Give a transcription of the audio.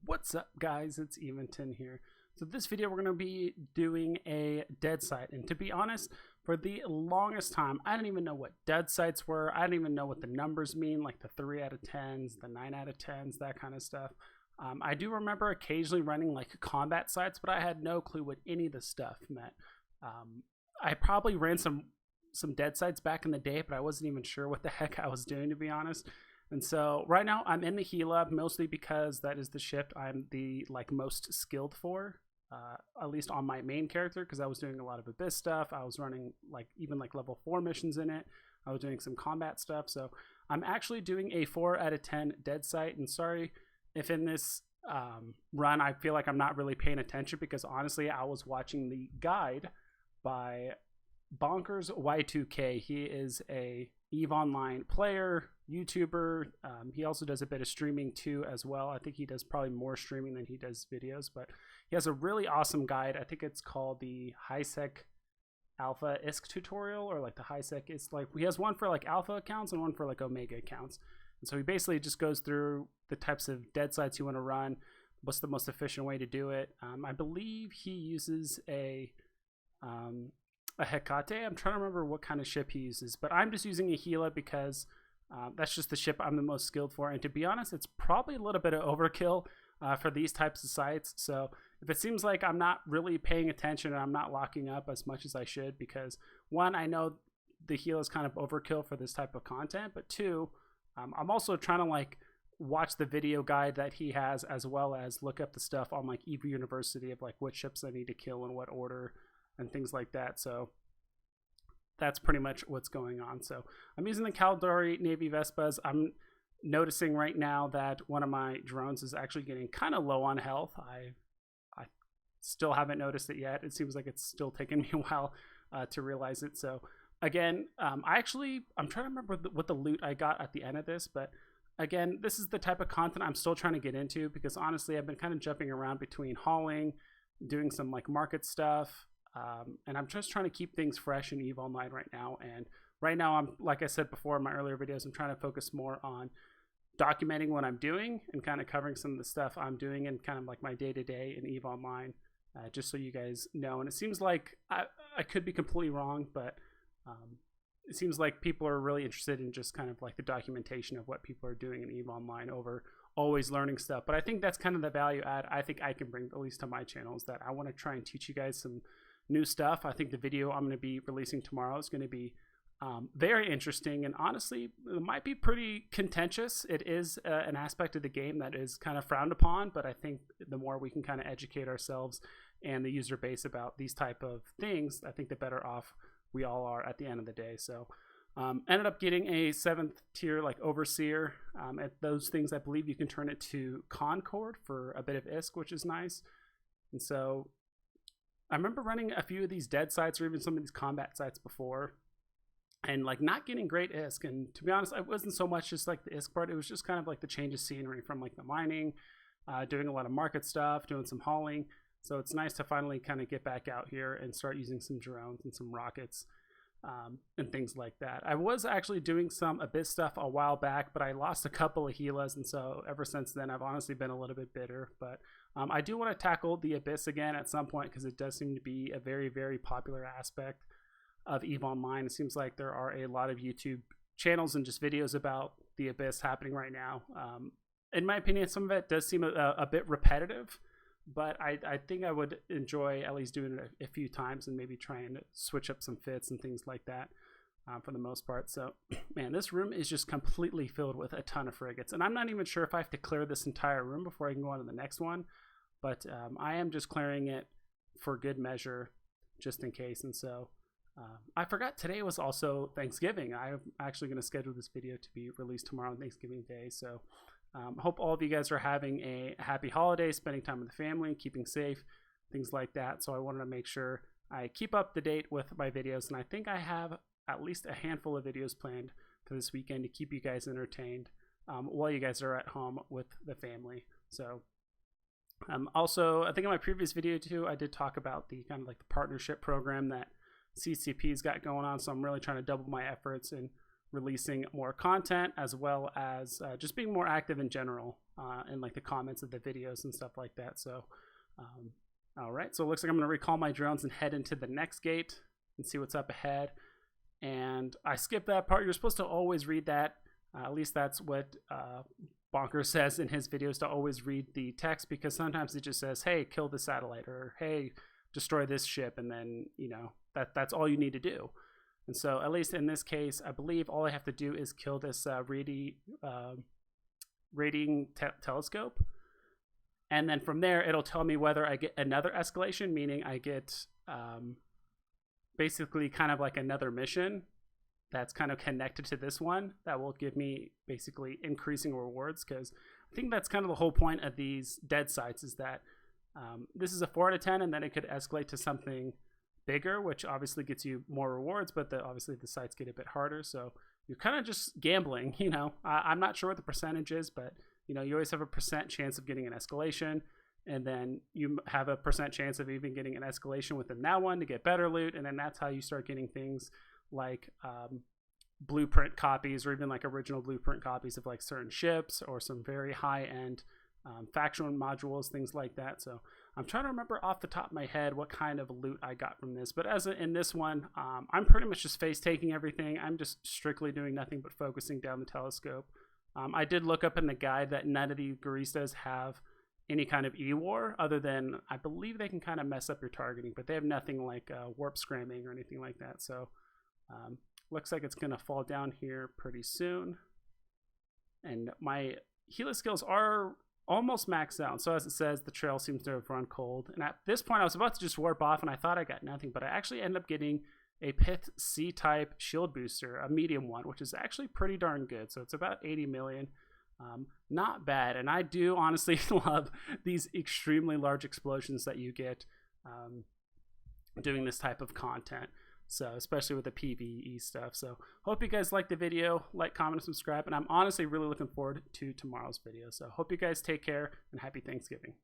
What's up, guys? It's Eventon here. So this video we're going to be doing a dead site, and to be honest, for the longest time I didn't even know what dead sites were. I didn't even know what the numbers mean, like the 3 out of 10s, the 9 out of 10s, that kind of stuff. I do remember occasionally running like combat sites, but I had no clue what any of the stuff meant. I probably ran some dead sites back in the day, but I wasn't even sure what the heck I was doing, to be honest. And so right now I'm in the Gila, mostly because that is the ship I'm the most skilled for, at least on my main character, because I was doing a lot of Abyss stuff. I was running even level 4 missions in it. I was doing some combat stuff. So I'm actually doing a 4 out of 10 dead site. And sorry if in this run I feel like I'm not really paying attention, because honestly I was watching the guide by Bonkers Y2K. He is a EVE Online player, YouTuber. He also does a bit of streaming too as well. I think he does probably more streaming than he does videos, but he has a really awesome guide. I think it's called the HiSec Alpha ISK tutorial, or the HiSec. It's he has one for Alpha accounts and one for Omega accounts. And so he basically just goes through the types of dead sites you want to run, what's the most efficient way to do it. I believe he uses a Hecate. I'm trying to remember what kind of ship he uses, but I'm just using a Gila because that's just the ship I'm the most skilled for. And to be honest, it's probably a little bit of overkill for these types of sites. So if it seems like I'm not really paying attention and I'm not locking up as much as I should, because one, I know the Gila is kind of overkill for this type of content, but two, I'm also trying to watch the video guide that he has, as well as look up the stuff on EVE University of what ships I need to kill in what order and things like that. So that's pretty much what's going on. So I'm using the Caldari Navy Vespas. I'm noticing right now that one of my drones is actually getting kind of low on health. I still haven't noticed it yet. It seems like it's still taking me a while to realize it. So again, I'm trying to remember what the loot I got at the end of this, but again, this is the type of content I'm still trying to get into, because honestly I've been kind of jumping around between hauling, doing some market stuff, and I'm just trying to keep things fresh in EVE Online right now. And right now I'm, like I said before in my earlier videos, I'm trying to focus more on documenting what I'm doing and kind of covering some of the stuff I'm doing and kind of my day-to-day in EVE Online, just so you guys know. And it seems like I could be completely wrong, but it seems like people are really interested in just kind of the documentation of what people are doing in EVE Online over always learning stuff. But I think that's kind of the value add I think I can bring, at least to my channel, is that I want to try and teach you guys some new stuff. I think the video I'm going to be releasing tomorrow is going to be very interesting, and honestly it might be pretty contentious. It is an aspect of the game that is kind of frowned upon, but I think the more we can kind of educate ourselves and the user base about these type of things, I think the better off we all are at the end of the day. So ended up getting a 7th tier Overseer. At those things I believe you can turn it to Concord for a bit of ISK, which is nice. And so I remember running a few of these dead sites or even some of these combat sites before, and not getting great ISK. And to be honest, it wasn't so much just the ISK part. It was just kind of the change of scenery from the mining, doing a lot of market stuff, doing some hauling. So it's nice to finally kind of get back out here and start using some drones and some rockets and things like that. I was actually doing some Abyss stuff a while back, but I lost a couple of Gilas, and so ever since then I've honestly been a little bit bitter. But I do want to tackle the Abyss again at some point, because it does seem to be a very, very popular aspect of EVE Online. It seems like there are a lot of YouTube channels and just videos about the Abyss happening right now. In my opinion, some of it does seem a bit repetitive, but I think I would enjoy at least doing it a few times and maybe trying to switch up some fits and things like that for the most part. So man, this room is just completely filled with a ton of frigates, and I'm not even sure if I have to clear this entire room before I can go on to the next one, but I am just clearing it for good measure just in case. And so I forgot today was also Thanksgiving. I'm actually going to schedule this video to be released tomorrow on Thanksgiving Day. So hope all of you guys are having a happy holiday, spending time with the family, keeping safe, things like that. So I wanted to make sure I keep up to date with my videos, and I think I have at least a handful of videos planned for this weekend to keep you guys entertained while you guys are at home with the family. So also, I think in my previous video too, I did talk about the kind of the partnership program that CCP's got going on. So I'm really trying to double my efforts and releasing more content, as well as just being more active in general in like the comments of the videos and stuff like that. So all right, so it looks like I'm going to recall my drones and head into the next gate and see what's up ahead. And I skipped that part. You're supposed to always read that. At least that's what Bonker says in his videos, to always read the text, because sometimes it just says, hey, kill the satellite, or hey, destroy this ship, and then, you know, that's all you need to do. And so at least in this case, I believe all I have to do is kill this rating telescope. And then from there, it'll tell me whether I get another escalation, meaning I get basically kind of like another mission that's kind of connected to this one that will give me basically increasing rewards. Because I think that's kind of the whole point of these dead sites, is that this is a 4 out of 10, and then it could escalate to something bigger, which obviously gets you more rewards, but obviously the sites get a bit harder. So you're kind of just gambling, you know. I'm not sure what the percentage is, but you know, you always have a % chance of getting an escalation, and then you have a % chance of even getting an escalation within that one to get better loot. And then that's how you start getting things like blueprint copies, or even like original blueprint copies of like certain ships, or some very high-end faction modules, things like that. So I'm trying to remember off the top of my head what kind of loot I got from this, but in this one, I'm pretty much just face taking everything. I'm just strictly doing nothing but focusing down the telescope. I did look up in the guide that none of the Guristas have any kind of E-war, other than I believe they can kind of mess up your targeting, but they have nothing like warp scramming or anything like that. So looks like it's gonna fall down here pretty soon, and my Gila skills are almost maxed out. So as it says, the trail seems to have run cold, and at this point I was about to just warp off, and I thought I got nothing, but I actually ended up getting a Pith C-type shield booster, a medium one, which is actually pretty darn good. So it's about 80 million. Not bad. And I do honestly love these extremely large explosions that you get doing this type of content. So especially with the PvE stuff. So hope you guys like the video, like, comment, and subscribe. And I'm honestly really looking forward to tomorrow's video. So hope you guys take care, and happy Thanksgiving.